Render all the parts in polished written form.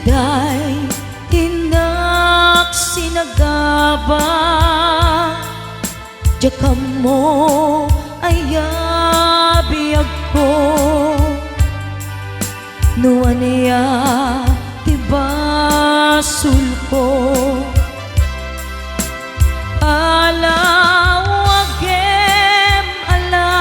day tinak sinagaba Diyakam mo ayabiyag ko Nuwan niya tibasul ko Alawagem ala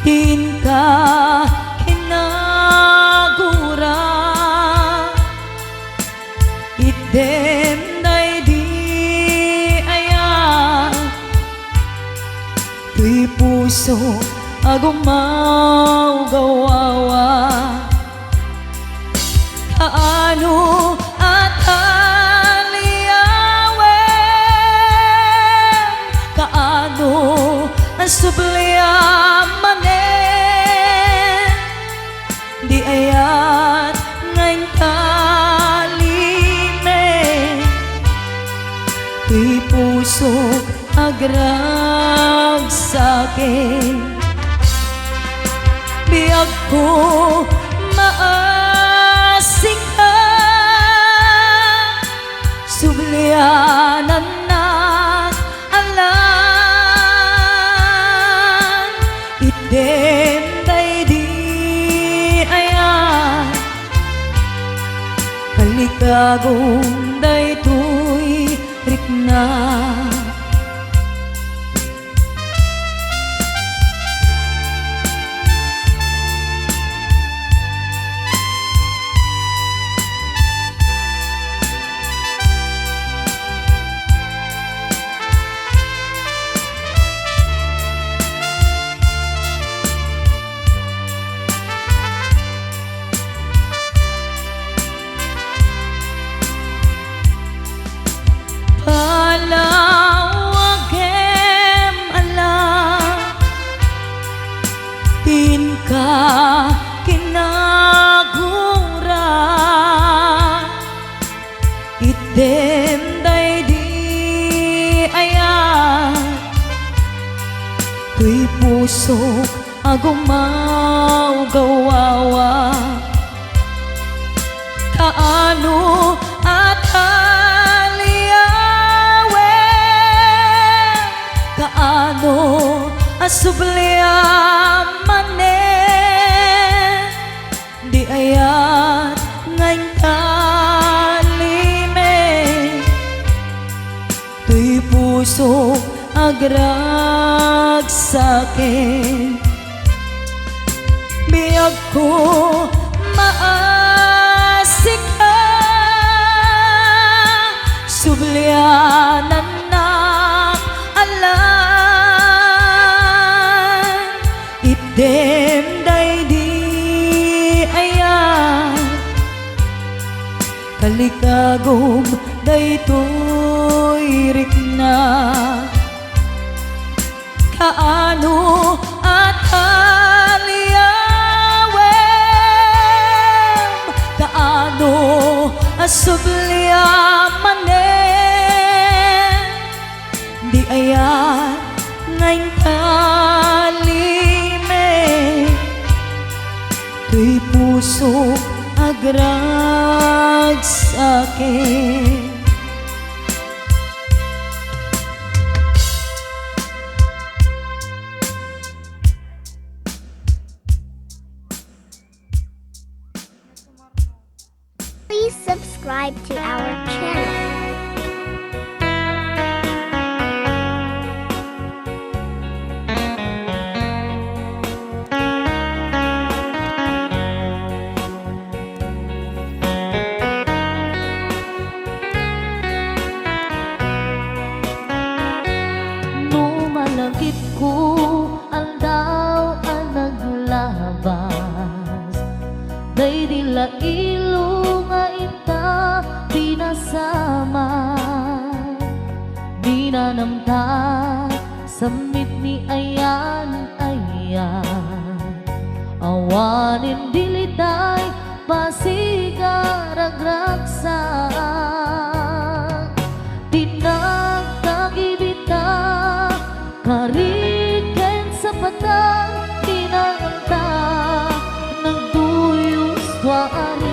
Din ka kinagura Idem day di ayan Tuy puso agumaw gawawa Kaano at aliyawen Kaano ang subliamanen Di ayat ngayon kalime Tuy pusok agrag sa'kin Biyag ko maasing ka Sublianan na't alam Idem day di ayan Kalikagong day tuy rikna Palawagem ala Din ka kinagura Idem day di ayan Tuy pusok agumaw gawawa Kaano at Kaano asubliamanen Di ayat ngayon kalime Tuy puso agrag sa'kin Biyag ko maasik ka Sublianan na't alam Idem day di ayan Kalikagom day tuy rikna Kaano at aliyawen Kaano asubliamanen Di ayan ngayon kalime Tuy puso agrag sa'kin Please subscribe to our channel. Numalagip ko aldaw ang naglabas Day dila ilo nga ita pinasama Dinanamta samit ni ayan Awanin diliday pasigaragragsak Tinagtagibita kariken sa patang Tinanganta nagduyos waari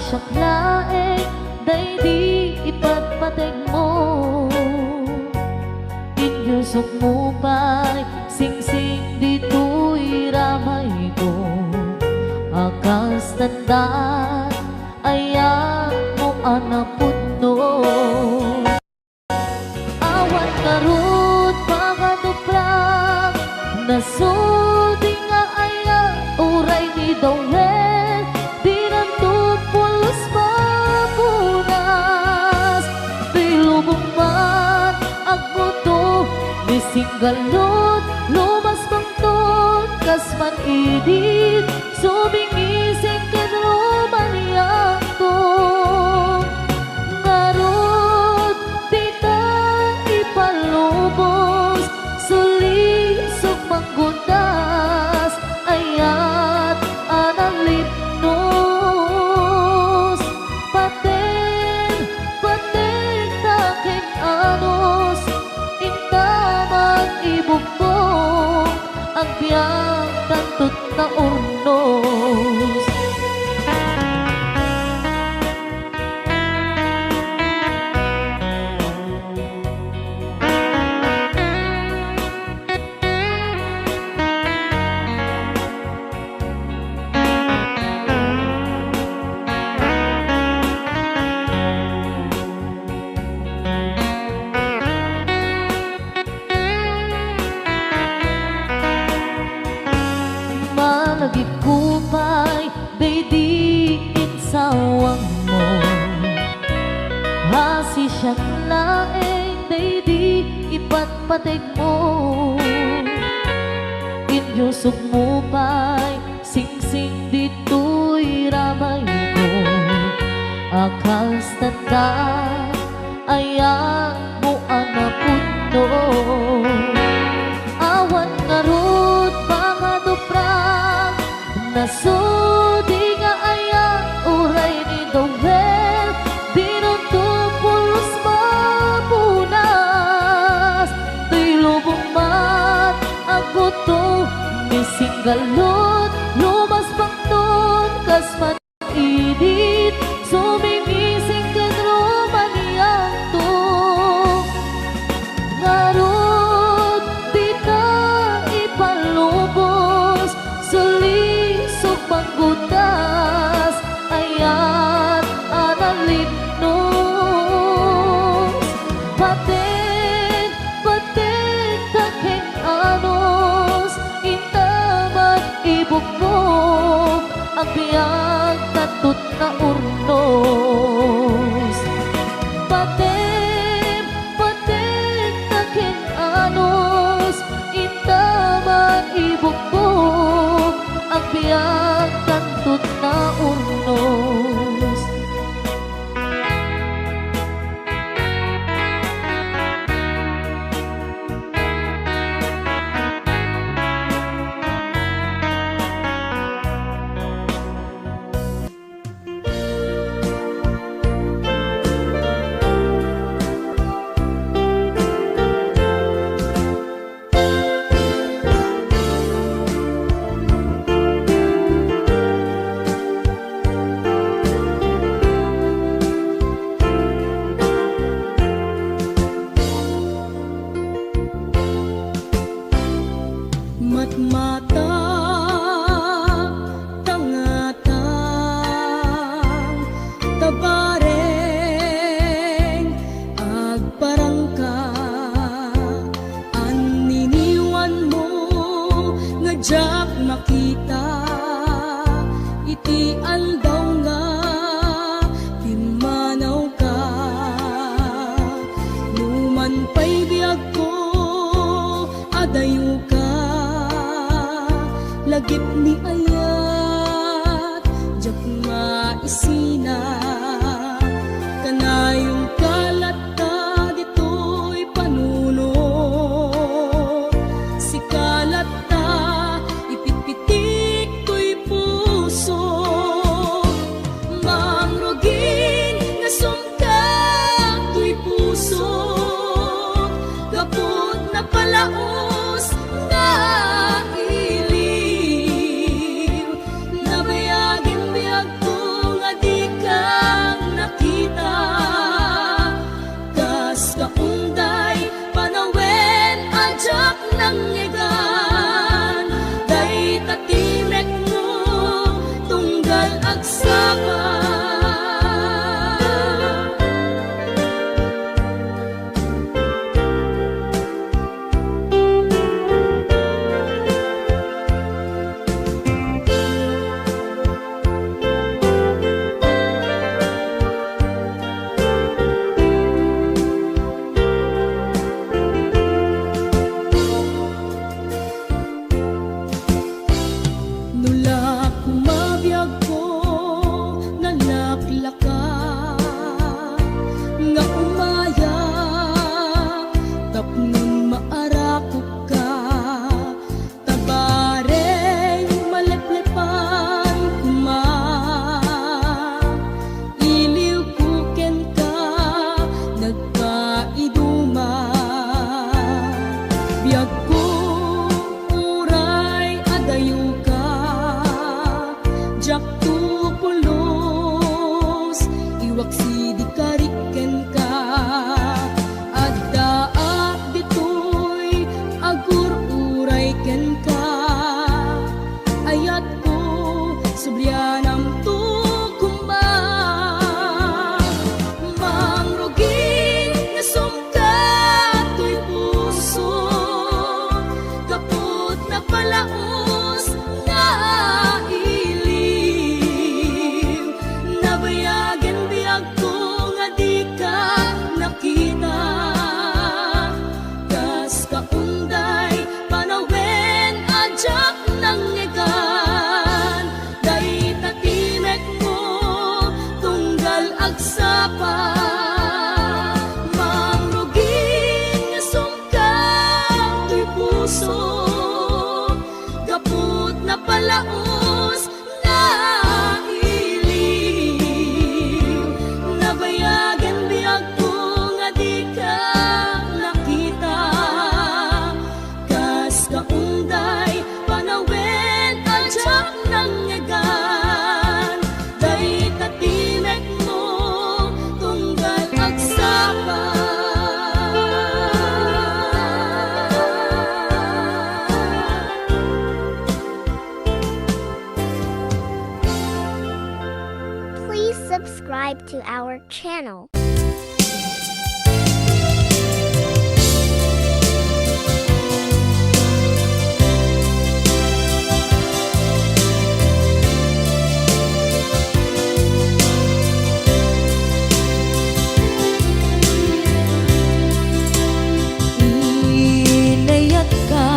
siya laeng day di ipagpateg mo. Inyusok mo pa'y singsing dito'y ramay ko. Akas tandaan ayan mo anapudno. Awan karut pagkaduplang nasulti nga ayan uray ni Dawel. Di nanto pulos mapunas. Di lubong man agmuto ni singgalot lumas pangtot kasman idit subingising kadroman yakto. Ngarot tita ipalubos sulisok manggundas ayat analipnos. Paten taking anos intaman ibukbong ang biyang tantut na urnos. Malagip kupay day di insawang mo. Hasi siyang laeng day di ipatpateg mo. Inyusok mo pa'y singsing dito'y ramay ko. Akas tanda ayan mo anapudno. Awan ngarut pangaduprang nasudi nga ayan uray ni Dawel. Di nanto pulos mapunas. Di lubong man ang buto ni singgalot lumas pangton kasman idit sumingising kadroman yakto. Ngarot tita ipalubos sulisok manggundas ayat analipnos. Paten taking anos intaman ibukbong ang biyang tatut na urnos. Paten taking anos intaman ibukbong ang biyang tatut na urnos. Matmata tangatang tabareng agparangka aniniwan mo nga jak makita iti andaw nga pimanaw ka numan pa'y biyag ko adayo ka lagip ni ayat jak maisina kanayong kalat ka dito'y panuno. Si kalat ta ipitpitik ko'y puso mangrugin nga sumkak to'y puso kaput na palaos nga iliw nabayagin biyag ko nga di ka agsapa. Nula kumabiyag ko nalaklaka nga umaya tapnon maarakop ka tabareng maleplepan kuma iliw kuken ka nagkaiduma biyag ko uray adayo ka jak tu pulos iwak sidi kariken ka adda ditoy agur uray ken ka ayat ko sublianam tu kumba mangrugin nga sumka to'y puso kaput na palaos nga nabayagan biyag ko nga di ka nakita kas kaunday panawen adyak nang ngegan day tatimek mo tunggal agsapa mangrugin nga sumka to'y puso kaput na palaos nga nabayagan biyag ko nga di ka nakita kas kaunday panawen adyak nang ngegan day tatimek mo tunggal agsapa. Please subscribe to our channel. Inayat ka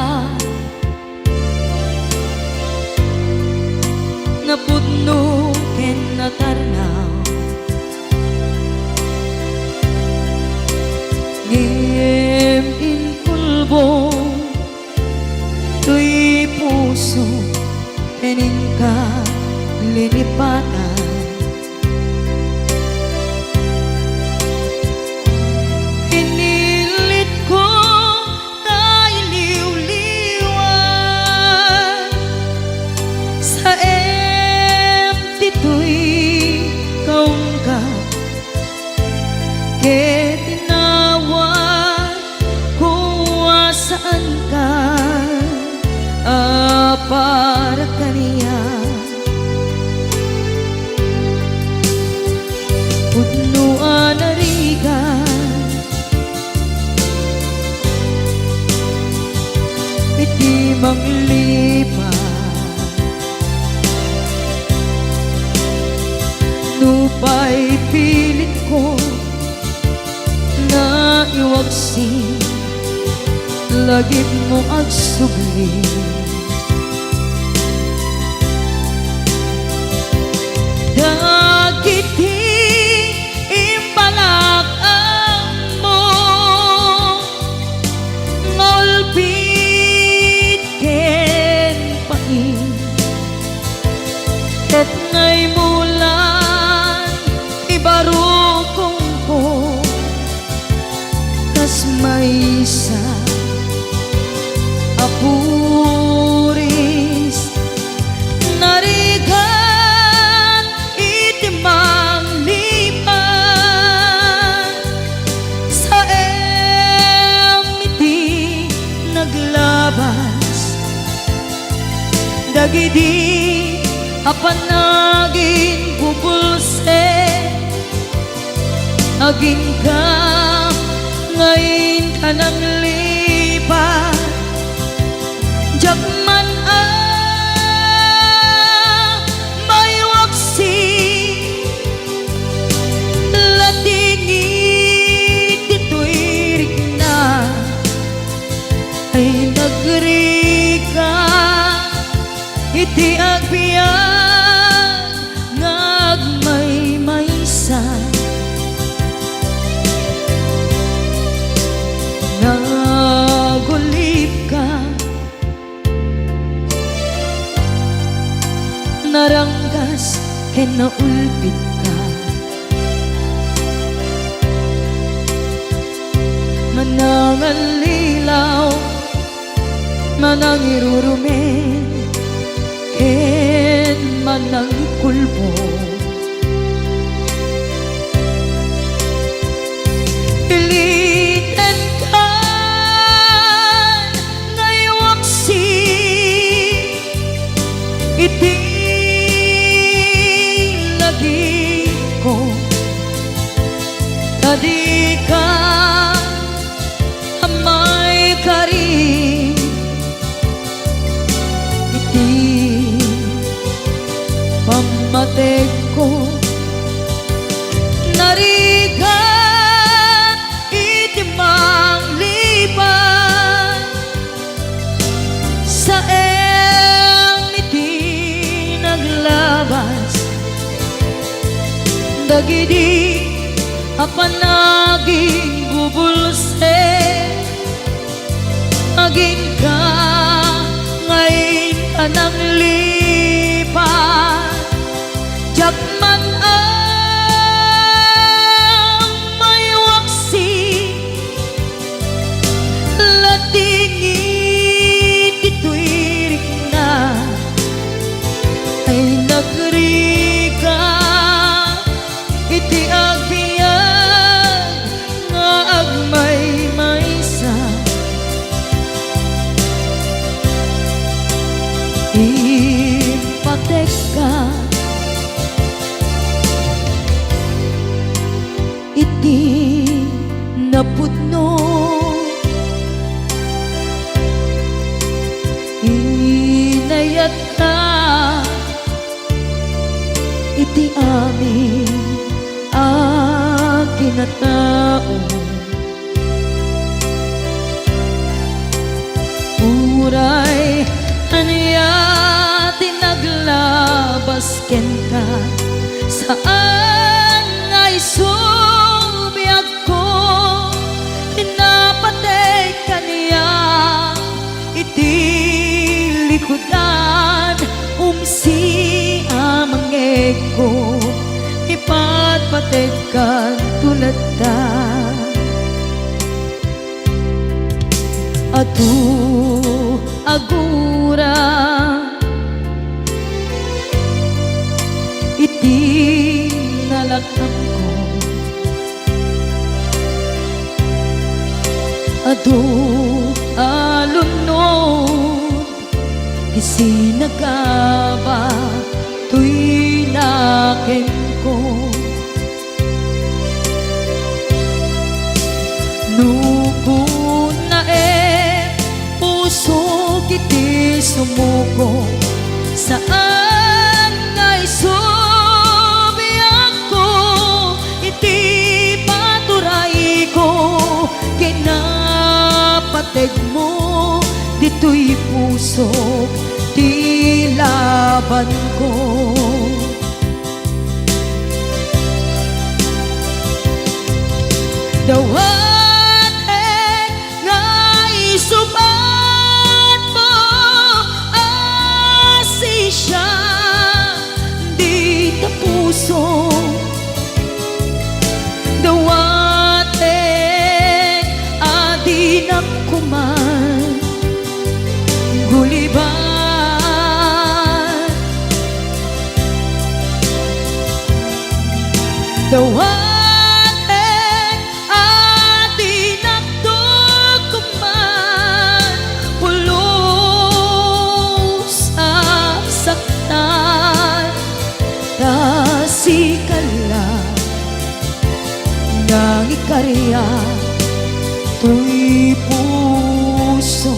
napudno ken natarnaw ngem inkulbo to'y puso kening ka lilipatan inilit ko kay liw-liwan sa to'y kaungkat ke tinawag kung saan ka para kaniya pudnuan narigan iti manglipat nupay pilit ko na iwagsin lagip mo agsubli dagiti imbalak ang mo ngolpit ken pain ket ngay mulan ibarukong ko kas maysa apuris narigan itimang lipan sa emiti naglabas dagidi apan naging aging ka, ngayon ka nang lipat. Jakman may waksi, latingit ito'y rigna, ay nagrika, iti agbiyan, ngagmay-maysa. Nagulip ka, naranggas, kinaulpit ka. Manangang lilaw, manang irurumen, ken manang kulbo. Ilitan ka, ngaywak si iti lagi ko. Tadi ka amay kari, iti pamatek ko. Narigat iti manglipan, sa iti naglabas, dagidi apanaging bubulse, aging ka, ngayon ka nang lipat. Jakman may waksi, latingit ito'y rigna, ay nagrika, iti agbiyan, nga agmay-maysa. Impatek ka, iti napudno, inayat ka, iti amin kinatao. Uray aniya tinaglabas ken ka, saan ngay subiyag ko, tinapatay ka niya, iti likudan, umsi amangeg ko, ipatpatay ka tulad ta. Atu agura iti nalakam ko, adu alunod isinagaba tuy naken ko. Nuko na puso kiti sumuko, saan ngay subiyag ko, iti paturay ko, kinapateg mo, dito'y puso di laban ko. Dawat nga isubat mo, asisya di ta puso. Dawat adi na kuman guliban. Dawat ng ikarya, tuy puso.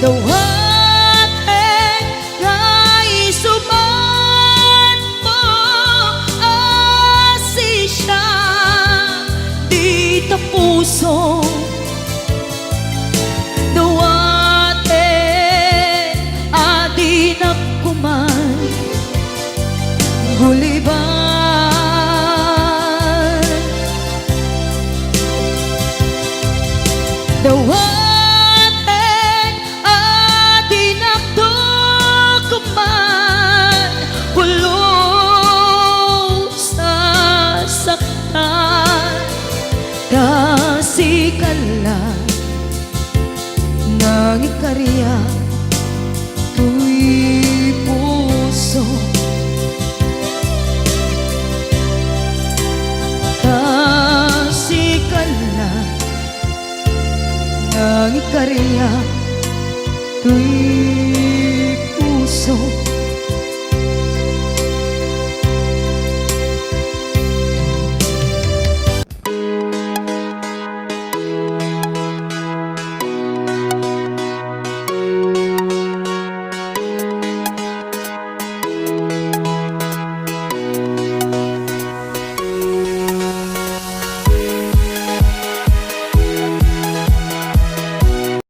Dawating naisuman mo asisya di tapuso. Dawating adinak kuman guliban. Dawating kasikala ng ikarya, tuy puso. Kasikala ng ikarya, tuy puso.